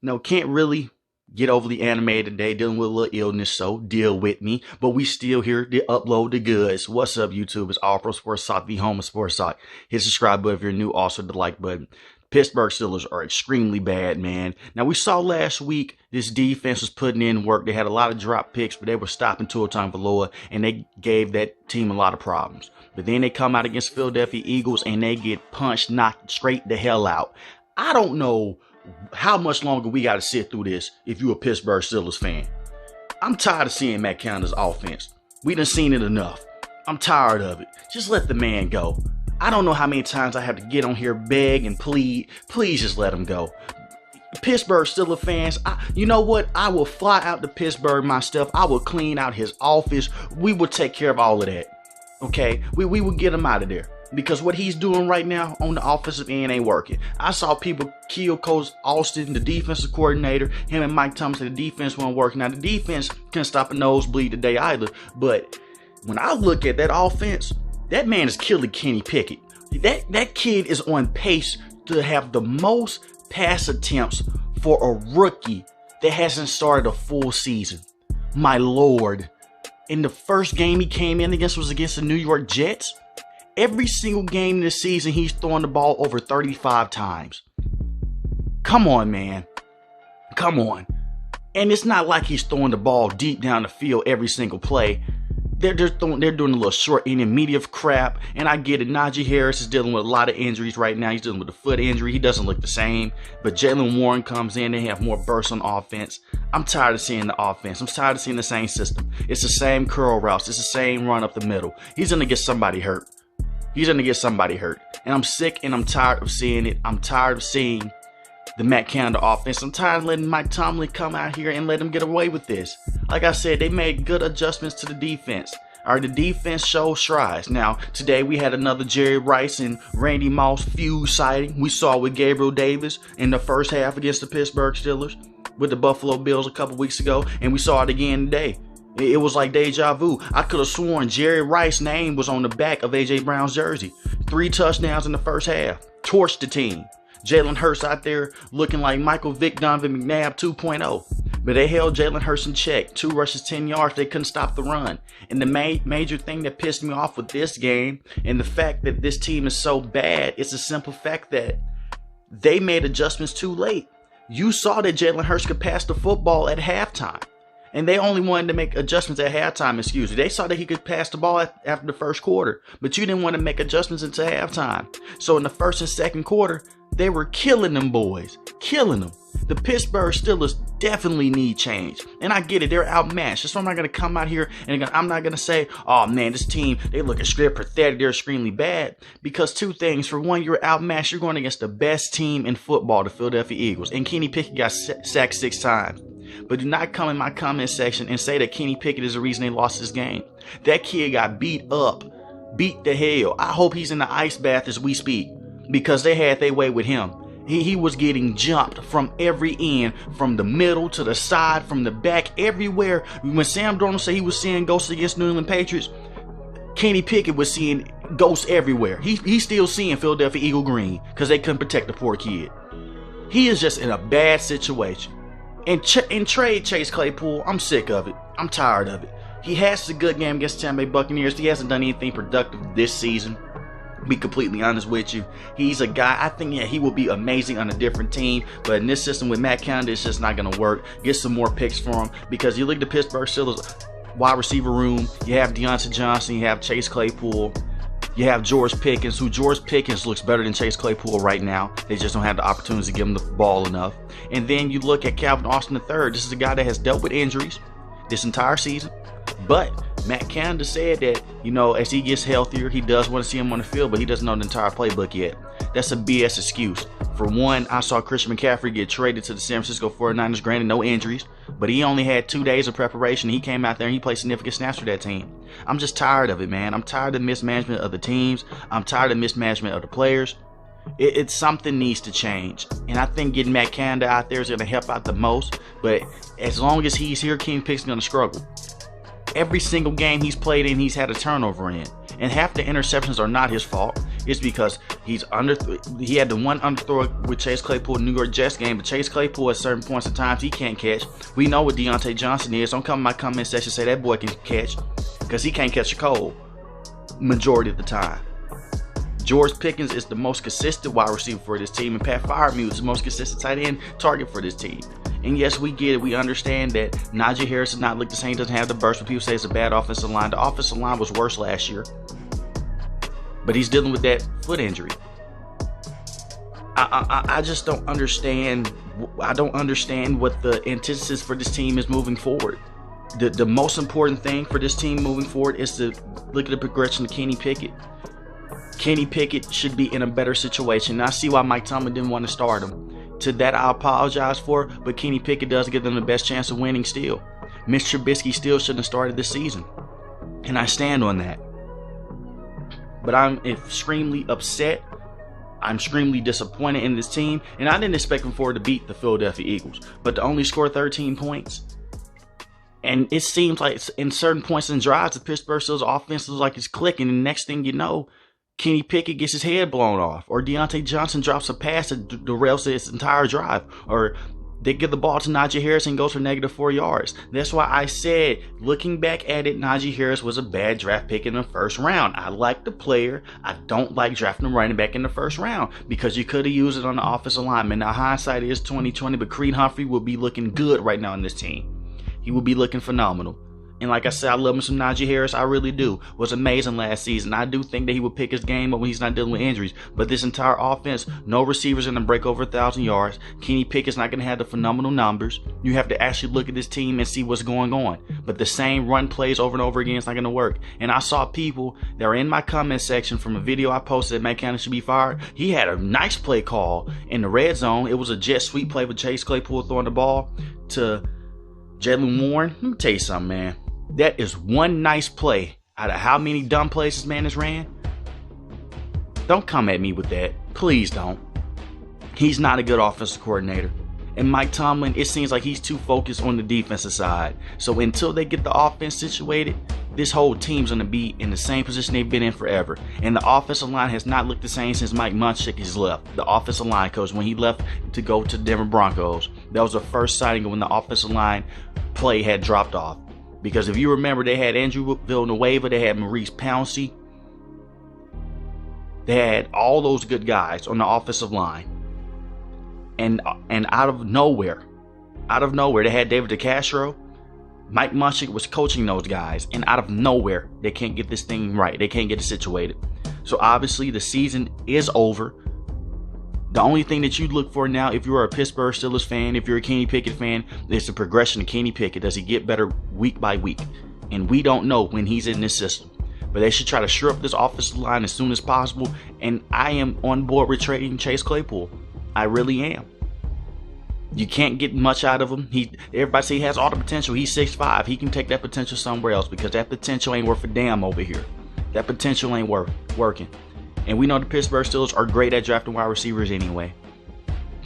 No, can't really get overly animated today, dealing with a little illness, so deal with me. But we still here to upload the goods. What's up, YouTube? It's All Pro Sports Talk, the home of Sports Talk. Hit subscribe button if you're new, also the like button. Pittsburgh Steelers are extremely bad, man. Now, we saw last week this defense was putting in work. They had a lot of drop picks, but they were stopping Tua Tagovailoa, and they gave that team a lot of problems. But then they come out against Philadelphia Eagles, and they get punched, knocked straight the hell out. I don't know how much longer we got to sit through this if you're a Pittsburgh Steelers fan. I'm tired of seeing Matt Canada's offense. We done seen it enough. I'm tired of it. Just let the man go. I don't know how many times I have to get on here, beg and plead. Please just let him go. Pittsburgh Steelers fans, you know what? I will fly out to Pittsburgh myself. I will clean out his office. We will take care of all of that. Okay? We will get him out of there. Because what he's doing right now on the offensive end ain't working. I saw people kill Coach Austin, the defensive coordinator. Him and Mike Thomas, the defense wasn't working. Now, the defense couldn't stop a nosebleed today either. But when I look at that offense, that man is killing Kenny Pickett. That kid is on pace to have the most pass attempts for a rookie that hasn't started a full season. My Lord. In the first game he came in against was against the New York Jets. Every single game this season, he's throwing the ball over 35 times. Come on, man. Come on. And it's not like he's throwing the ball deep down the field every single play. They're doing a little short intermediate crap. And I get it. Najee Harris is dealing with a lot of injuries right now. He's dealing with a foot injury. He doesn't look the same. But Jalen Warren comes in. They have more bursts on offense. I'm tired of seeing the offense. I'm tired of seeing the same system. It's the same curl routes. It's the same run up the middle. He's going to get somebody hurt. He's going to get somebody hurt. And I'm sick and I'm tired of seeing it. I'm tired of seeing the Matt Canada offense. I'm tired of letting Mike Tomlin come out here and let him get away with this. Like I said, they made good adjustments to the defense. The defense showed strides. Now, today we had another Jerry Rice and Randy Moss feud sighting. We saw with Gabriel Davis in the first half against the Pittsburgh Steelers with the Buffalo Bills a couple weeks ago. And we saw it again today. It was like deja vu. I could have sworn Jerry Rice's name was on the back of A.J. Brown's jersey. 3 touchdowns in the first half. Torched the team. Jalen Hurts out there looking like Michael Vick, Donovan McNabb 2.0. But they held Jalen Hurts in check. 2 rushes, 10 yards. They couldn't stop the run. And the major thing that pissed me off with this game and the fact that this team is so bad, it's a simple fact that they made adjustments too late. You saw that Jalen Hurts could pass the football at halftime. And they only wanted to make adjustments at halftime, excuse me. They saw that he could pass the ball after the first quarter. But you didn't want to make adjustments until halftime. So in the first and second quarter, they were killing them boys. Killing them. The Pittsburgh Steelers definitely need change. And I get it. They're outmatched. So I'm not going to come out here and I'm not going to say, oh, man, this team, they look extremely pathetic. They're extremely bad. Because 2 things. For one, you're outmatched. You're going against the best team in football, the Philadelphia Eagles. And Kenny Pickett got sacked 6 times. But do not come in my comment section and say that Kenny Pickett is the reason they lost this game. That kid got beat up. Beat the hell. I hope he's in the ice bath as we speak. Because they had their way with him. He was getting jumped from every end. From the middle to the side. From the back. Everywhere. When Sam Darnold said he was seeing ghosts against New England Patriots, Kenny Pickett was seeing ghosts everywhere. He's still seeing Philadelphia Eagle green. Because they couldn't protect the poor kid. He is just in a bad situation. And trade Chase Claypool, I'm sick of it. I'm tired of it. He has a good game against the Tampa Bay Buccaneers. He hasn't done anything productive this season. To be completely honest with you. He's a guy, I think, yeah, he will be amazing on a different team. But in this system with Matt Canada, it's just not going to work. Get some more picks for him. Because you look at the Pittsburgh Steelers wide receiver room. You have Deontay Johnson. You have Chase Claypool. You have George Pickens, who George Pickens looks better than Chase Claypool right now. They just don't have the opportunity to give him the ball enough. And then you look at Calvin Austin III. This is a guy that has dealt with injuries this entire season. But Matt Canada said that, you know, as he gets healthier, he does want to see him on the field, but he doesn't know the entire playbook yet. That's a BS excuse. For one, I saw Christian McCaffrey get traded to the San Francisco 49ers, granted no injuries, but he only had 2 days of preparation. He came out there and he played significant snaps for that team. I'm just tired of it, man. I'm tired of mismanagement of the teams. I'm tired of mismanagement of the players. It's something needs to change. And I think getting Matt Canada out there is going to help out the most. But as long as he's here, Kenny Pickett's going to struggle. Every single game he's played in, he's had a turnover in. And half the interceptions are not his fault. It's because he had the one underthrow with Chase Claypool in the New York Jets game, but Chase Claypool at certain points in times he can't catch. We know what Deontay Johnson is. Don't come in my comment section and say that boy can catch, because he can't catch a cold majority of the time. George Pickens is the most consistent wide receiver for this team, and Pat Freiermuth is the most consistent tight end target for this team. And yes, we get it. We understand that Najee Harris does not look the same, doesn't have the burst, but people say it's a bad offensive line. The offensive line was worse last year, but he's dealing with that foot injury. I just don't understand. I don't understand what the antithesis for this team is moving forward. The most important thing for this team moving forward is to look at the progression of Kenny Pickett. Kenny Pickett should be in a better situation. And I see why Mike Tomlin didn't want to start him. To that I apologize for, but Kenny Pickett does give them the best chance of winning still. Mitch Trubisky still shouldn't have started this season, and I stand on that. But I'm extremely upset. I'm extremely disappointed in this team, and I didn't expect them for it to beat the Philadelphia Eagles, but to only score 13 points. And it seems like in certain points and drives, the Pittsburgh Steelers offense looks like it's clicking, and the next thing you know, Kenny Pickett gets his head blown off, or Deontay Johnson drops a pass that derails his entire drive, or they give the ball to Najee Harris and goes for -4 yards. That's why I said, looking back at it, Najee Harris was a bad draft pick in the first round. I like the player. I don't like drafting a running back in the first round because you could have used it on the offensive lineman. Now, hindsight is 2020, but Creed Humphrey will be looking good right now in this team. He will be looking phenomenal. And like I said, I love him some Najee Harris. I really do. Was amazing last season. I do think that he would pick his game up when he's not dealing with injuries. But this entire offense, no receivers going to break over 1,000 yards. Kenny Pickett's not going to have the phenomenal numbers. You have to actually look at this team and see what's going on. But the same run plays over and over again is not going to work. And I saw people that are in my comment section from a video I posted that Matt Cannon should be fired. He had a nice play call in the red zone. It was a jet sweep play with Chase Claypool throwing the ball to Jalen Warren. Let me tell you something, man. That is one nice play out of how many dumb plays this man has ran. Don't come at me with that. Please don't. He's not a good offensive coordinator. And Mike Tomlin, it seems like he's too focused on the defensive side. So until they get the offense situated, this whole team's going to be in the same position they've been in forever. And the offensive line has not looked the same since Mike Munchak has left. The offensive line coach, when he left to go to the Denver Broncos, that was the first sighting of when the offensive line play had dropped off. Because if you remember, they had Andrew Villanueva, they had Maurice Pouncey. They had all those good guys on the offensive line. And out of nowhere, they had David DeCastro. Mike Munchak was coaching those guys. And out of nowhere, they can't get this thing right. They can't get it situated. So obviously, the season is over. The only thing that you look for now, if you're a Pittsburgh Steelers fan, if you're a Kenny Pickett fan, is the progression of Kenny Pickett. Does he get better week by week? And we don't know when he's in this system. But they should try to shore up this offensive line as soon as possible. And I am on board with trading Chase Claypool. I really am. You can't get much out of him. Everybody say he has all the potential. He's 6'5". He can take that potential somewhere else because that potential ain't worth a damn over here. That potential ain't working. And we know the Pittsburgh Steelers are great at drafting wide receivers anyway.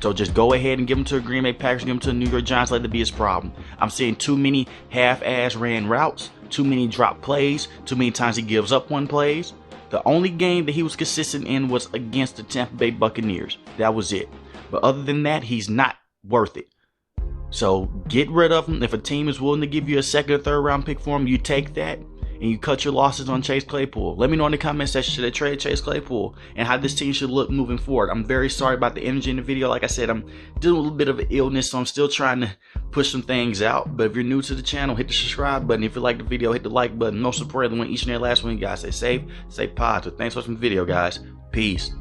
So just go ahead and give them to the Green Bay Packers, give them to the New York Giants, let that be his problem. I'm seeing too many half-ass ran routes, too many drop plays, too many times he gives up one plays. The only game that he was consistent in was against the Tampa Bay Buccaneers. That was it. But other than that, he's not worth it. So get rid of him. If a team is willing to give you a second or third round pick for him, you take that. And you cut your losses on Chase Claypool. Let me know in the comments section, should I trade Chase Claypool and how this team should look moving forward. I'm very sorry about the energy in the video. Like I said, I'm dealing with a little bit of an illness, so I'm still trying to push some things out. But if you're new to the channel, hit the subscribe button. If you like the video, hit the like button. Most importantly, each and every last one, you guys stay safe, stay positive. Thanks for watching the video, guys. Peace.